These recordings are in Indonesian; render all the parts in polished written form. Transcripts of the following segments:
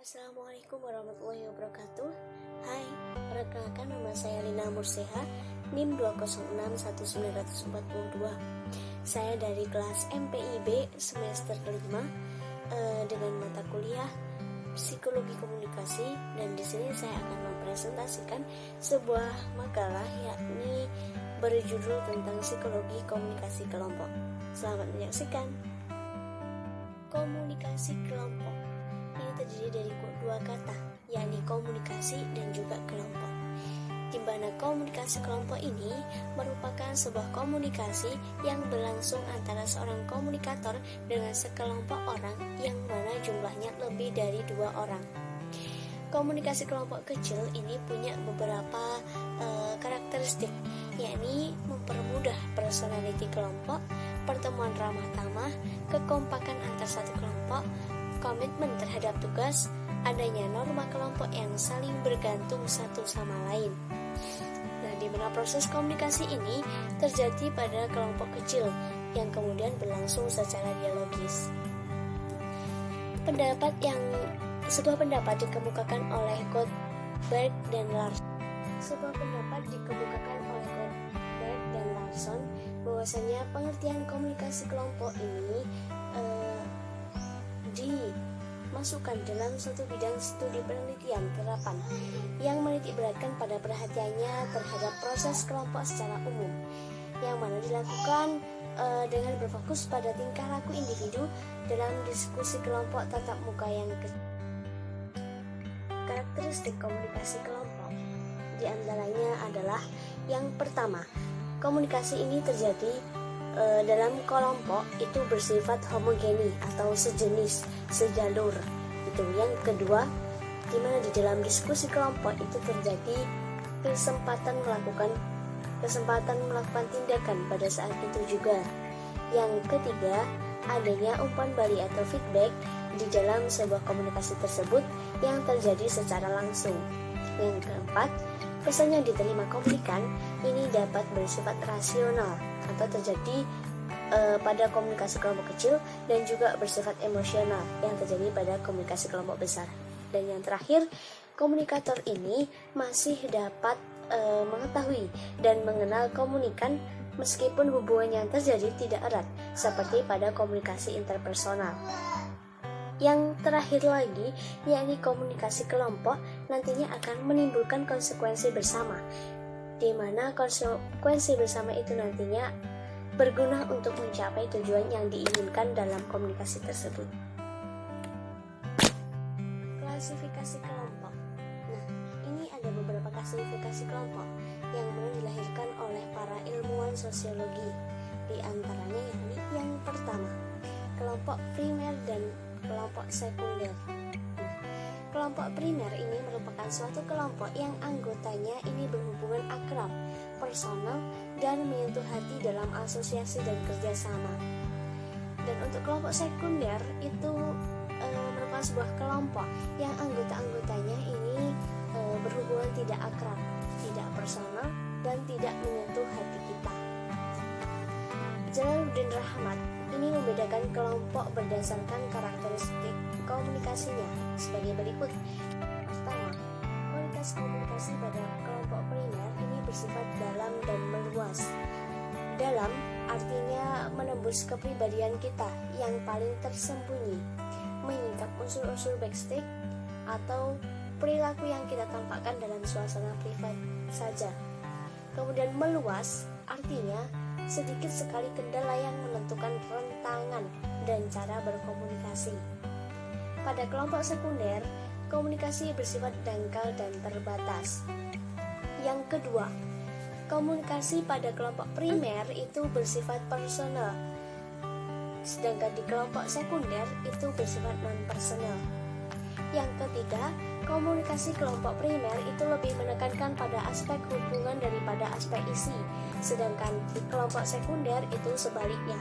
Assalamualaikum warahmatullahi wabarakatuh. Hai, perkenalkan nama saya Lina Murseha, NIM 2061942. Saya dari kelas MPIB semester kelima dengan mata kuliah Psikologi Komunikasi, dan di sini saya akan mempresentasikan sebuah makalah yakni berjudul tentang psikologi komunikasi kelompok. Selamat menyaksikan. Komunikasi kelompok ini terdiri dari dua kata, yakni komunikasi dan juga kelompok. Di mana komunikasi kelompok ini merupakan sebuah komunikasi yang berlangsung antara seorang komunikator dengan sekelompok orang yang mana jumlahnya lebih dari 2 orang. Komunikasi kelompok kecil ini punya beberapa karakteristik, yakni mempermudah personality kelompok, pertemuan ramah tamah, kekompakan antar satu kelompok, komitmen terhadap tugas, adanya norma kelompok yang saling bergantung satu sama lain. Nah, di mana proses komunikasi ini terjadi pada kelompok kecil yang kemudian berlangsung secara dialogis. Sebuah pendapat dikemukakan oleh Goldberg dan Larson. Bahwasanya pengertian komunikasi kelompok ini dimasukkan dalam suatu bidang studi penelitian terapan yang menitik beratkan pada perhatiannya terhadap proses kelompok secara umum, yang mana dilakukan dengan berfokus pada tingkah laku individu dalam diskusi kelompok tatap muka yang karakteristik komunikasi kelompok diantaranya adalah yang pertama, komunikasi ini terjadi dalam kelompok itu bersifat homogeni atau sejenis, sejalur. Itu yang kedua, di mana di dalam diskusi kelompok itu terjadi kesempatan melakukan tindakan pada saat itu juga. Yang ketiga, adanya umpan balik atau feedback di dalam sebuah komunikasi tersebut yang terjadi secara langsung. Yang keempat, pesan yang diterima komunikan ini dapat bersifat rasional atau terjadi pada komunikasi kelompok kecil, dan juga bersifat emosional yang terjadi pada komunikasi kelompok besar. Dan yang terakhir, komunikator ini masih dapat mengetahui dan mengenal komunikan meskipun hubungan yang terjadi tidak erat seperti pada komunikasi interpersonal. Yang terakhir lagi, yakni komunikasi kelompok nantinya akan menimbulkan konsekuensi bersama, di mana konsekuensi bersama itu nantinya berguna untuk mencapai tujuan yang diinginkan dalam komunikasi tersebut. Klasifikasi kelompok. Nah, ini ada beberapa klasifikasi kelompok yang dilahirkan oleh para ilmuwan sosiologi. Di antaranya yakni yang pertama, kelompok primer dan kelompok sekunder. Kelompok primer ini merupakan suatu kelompok yang anggotanya ini berhubungan akrab, personal, dan menyentuh hati dalam asosiasi dan kerjasama. Dan untuk kelompok sekunder itu merupakan sebuah kelompok yang anggota-anggotanya ini berhubungan tidak akrab, tidak personal, dan tidak menyentuh hati kita. Jalaluddin Rahmat ini membedakan kelompok berdasarkan karakteristik komunikasinya sebagai berikut. Pertama, kualitas komunikasi pada kelompok primer ini bersifat dalam dan meluas. Dalam artinya menembus kepribadian kita yang paling tersembunyi, menyingkap unsur-unsur backstage atau perilaku yang kita tampakkan dalam suasana privat saja. Kemudian meluas artinya sedikit sekali kendala yang menentukan rentangan dan cara berkomunikasi. Pada kelompok sekunder, komunikasi bersifat dangkal dan terbatas. Yang kedua, komunikasi pada kelompok primer itu bersifat personal, sedangkan di kelompok sekunder itu bersifat non-personal. Yang ketiga, komunikasi kelompok primer itu lebih menekankan pada aspek hubungan daripada aspek isi, sedangkan di kelompok sekunder itu sebaliknya.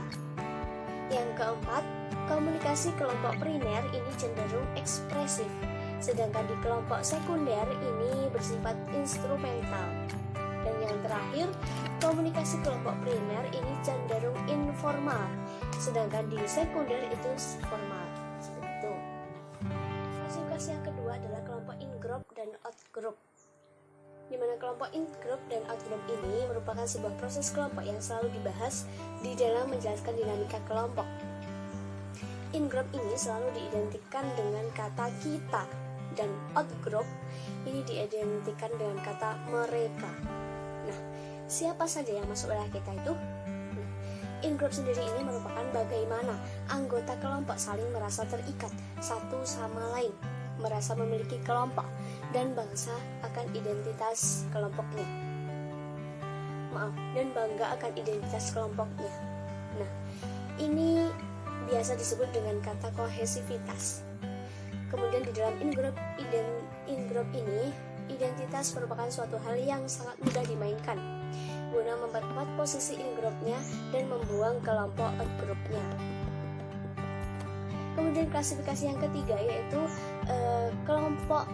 Yang keempat, komunikasi kelompok primer ini cenderung ekspresif, sedangkan di kelompok sekunder ini bersifat instrumental. Dan yang terakhir, komunikasi kelompok primer ini cenderung informal, sedangkan di sekunder itu formal. Seperti itu. Klasifikasi yang kedua, in-group dan out-group. Di mana kelompok in-group dan out-group ini merupakan sebuah proses kelompok yang selalu dibahas di dalam menjelaskan dinamika kelompok. In-group ini selalu diidentikan dengan kata kita, dan out-group ini diidentikan dengan kata mereka. Nah, siapa saja yang masuk wilayah kita itu? In-group sendiri ini merupakan bagaimana anggota kelompok saling merasa terikat satu sama lain, merasa memiliki kelompok, dan bangsa akan identitas kelompoknya. Dan bangga akan identitas kelompoknya. Nah, ini biasa disebut dengan kata kohesivitas. Kemudian di dalam in-group ini, identitas merupakan suatu hal yang sangat mudah dimainkan guna memperkuat posisi in-groupnya dan membuang kelompok out-groupnya. Kemudian klasifikasi yang ketiga yaitu kelompok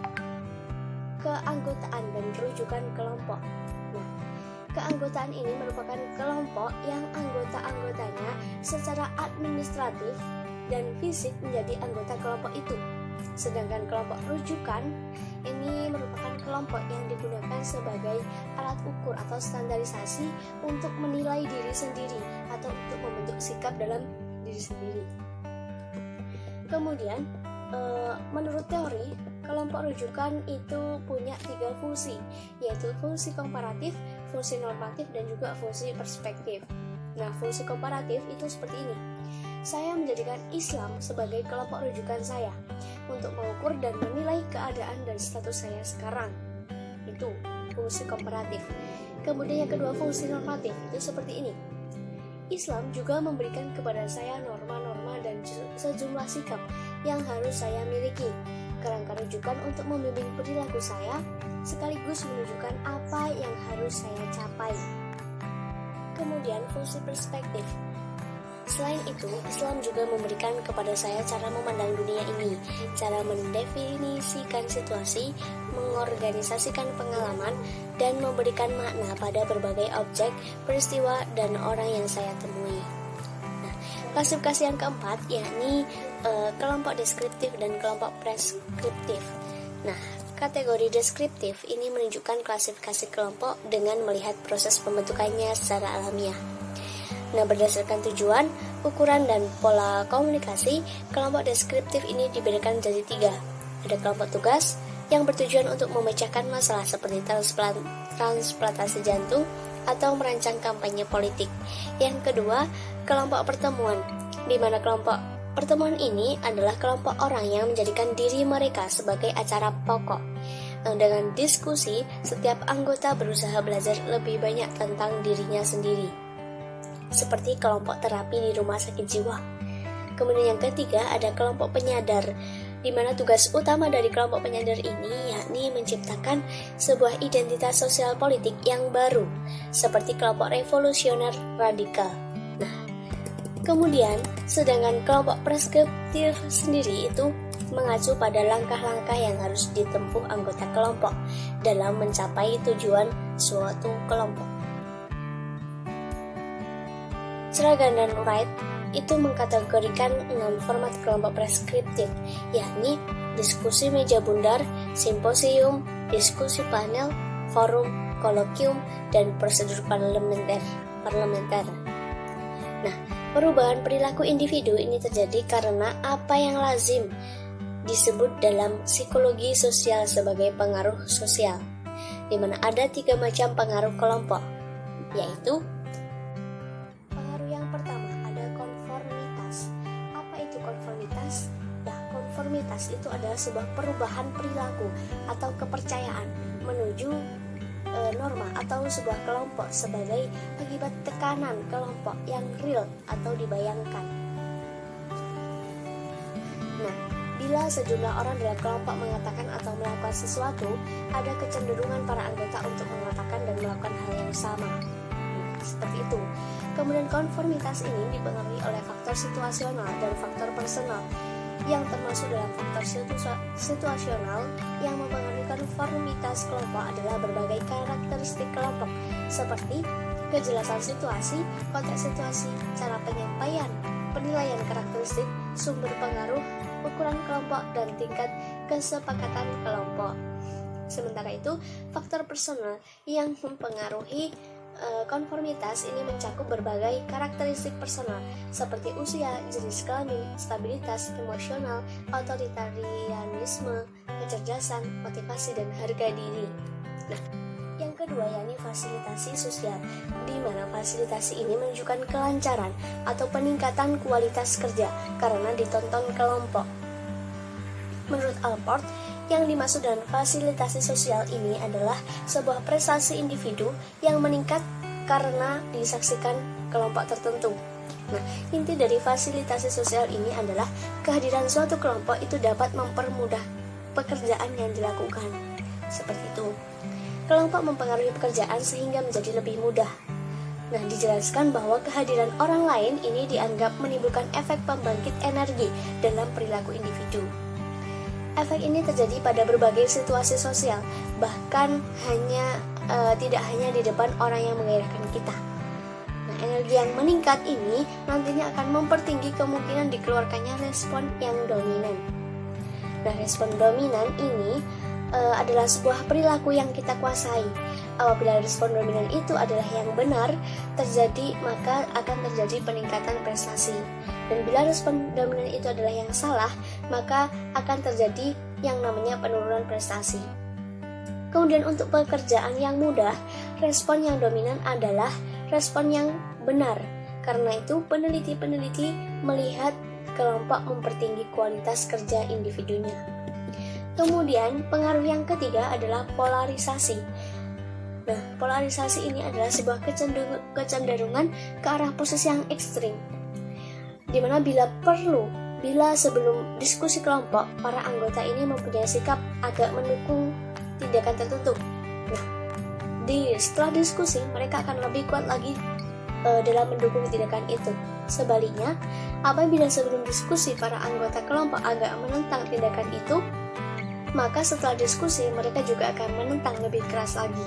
keanggotaan dan rujukan kelompok. Nah, keanggotaan ini merupakan kelompok yang anggota-anggotanya secara administratif dan fisik menjadi anggota kelompok itu. Sedangkan kelompok rujukan ini merupakan kelompok yang digunakan sebagai alat ukur atau standarisasi untuk menilai diri sendiri atau untuk membentuk sikap dalam diri sendiri. Kemudian, menurut teori, kelompok rujukan itu punya 3 fungsi, yaitu fungsi komparatif, fungsi normatif, dan juga fungsi perspektif. Nah, fungsi komparatif itu seperti ini. Saya menjadikan Islam sebagai kelompok rujukan saya untuk mengukur dan menilai keadaan dan status saya sekarang. Itu fungsi komparatif. Kemudian yang kedua, fungsi normatif itu seperti ini. Islam juga memberikan kepada saya norma-norma dan sejumlah sikap yang harus saya miliki. Kerangka rujukan untuk membimbing perilaku saya sekaligus menunjukkan apa yang harus saya capai. Kemudian fungsi perspektif. Selain itu, Islam juga memberikan kepada saya cara memandang dunia ini, cara mendefinisikan situasi, mengorganisasikan pengalaman, dan memberikan makna pada berbagai objek, peristiwa, dan orang yang saya temui. Nah, klasifikasi yang keempat yakni kelompok deskriptif dan kelompok preskriptif. Nah, kategori deskriptif ini menunjukkan klasifikasi kelompok dengan melihat proses pembentukannya secara alamiah. Nah, berdasarkan tujuan, ukuran, dan pola komunikasi, kelompok deskriptif ini dibedakan menjadi 3. Ada kelompok tugas yang bertujuan untuk memecahkan masalah seperti transplantasi jantung atau merancang kampanye politik. Yang kedua, kelompok pertemuan, di mana kelompok pertemuan ini adalah kelompok orang yang menjadikan diri mereka sebagai acara pokok. Nah, dengan diskusi, setiap anggota berusaha belajar lebih banyak tentang dirinya sendiri, seperti kelompok terapi di rumah sakit jiwa. Kemudian yang ketiga ada kelompok penyadar, di mana tugas utama dari kelompok penyadar ini yakni menciptakan sebuah identitas sosial politik yang baru, seperti kelompok revolusioner radikal. Nah, kemudian sedangkan kelompok preskriptif sendiri itu mengacu pada langkah-langkah yang harus ditempuh anggota kelompok dalam mencapai tujuan suatu kelompok. Sragan dan Wright itu mengkategorikan 6 format kelompok preskriptif, yakni diskusi meja bundar, simposium, diskusi panel, forum, kolokium, dan prosedur parlementer. Nah, perubahan perilaku individu ini terjadi karena apa yang lazim disebut dalam psikologi sosial sebagai pengaruh sosial, di mana ada 3 macam pengaruh kelompok, yaitu konformitas itu adalah sebuah perubahan perilaku atau kepercayaan menuju norma atau sebuah kelompok sebagai akibat tekanan kelompok yang real atau dibayangkan. Nah, bila sejumlah orang dalam kelompok mengatakan atau melakukan sesuatu, ada kecenderungan para anggota untuk mengatakan dan melakukan hal yang sama. Seperti itu. Kemudian konformitas ini dipengaruhi oleh faktor situasional dan faktor personal, yang termasuk dalam faktor situasional yang mempengaruhi konformitas kelompok adalah berbagai karakteristik kelompok seperti kejelasan situasi, konteks situasi, cara penyampaian, penilaian karakteristik, sumber pengaruh, ukuran kelompok, dan tingkat kesepakatan kelompok. Sementara itu, faktor personal yang mempengaruhi konformitas ini mencakup berbagai karakteristik personal seperti usia, jenis kelamin, stabilitas emosional, otoritarianisme, kecerdasan, motivasi, dan harga diri. Nah, yang kedua yakni fasilitasi sosial, di mana fasilitasi ini menunjukkan kelancaran atau peningkatan kualitas kerja karena ditonton kelompok. Menurut Allport, yang dimaksud dengan fasilitasi sosial ini adalah sebuah prestasi individu yang meningkat karena disaksikan kelompok tertentu. Nah, inti dari fasilitasi sosial ini adalah kehadiran suatu kelompok itu dapat mempermudah pekerjaan yang dilakukan. Seperti itu. Kelompok mempengaruhi pekerjaan sehingga menjadi lebih mudah. Nah, dijelaskan bahwa kehadiran orang lain ini dianggap menimbulkan efek pembangkit energi dalam perilaku individu. Efek ini terjadi pada berbagai situasi sosial, bahkan tidak hanya di depan orang yang menggairahkan kita. Nah, energi yang meningkat ini nantinya akan mempertinggi kemungkinan dikeluarkannya respon yang dominan. Nah, respon dominan ini adalah sebuah perilaku yang kita kuasai. Apabila respon dominan itu adalah yang benar terjadi, maka akan terjadi peningkatan prestasi. Dan bila respon dominan itu adalah yang salah, maka akan terjadi yang namanya penurunan prestasi. Kemudian untuk pekerjaan yang mudah, respon yang dominan adalah respon yang benar. Karena itu peneliti-peneliti melihat kelompok mempertinggi kualitas kerja individunya. Kemudian pengaruh yang ketiga adalah polarisasi. Nah, polarisasi ini adalah sebuah kecenderungan ke arah posisi yang ekstrim, di mana bila sebelum diskusi kelompok, para anggota ini mempunyai sikap agak mendukung tindakan tertentu. Nah, setelah diskusi, mereka akan lebih kuat lagi dalam mendukung tindakan itu. Sebaliknya, apabila sebelum diskusi para anggota kelompok agak menentang tindakan itu, maka setelah diskusi mereka juga akan menentang lebih keras lagi.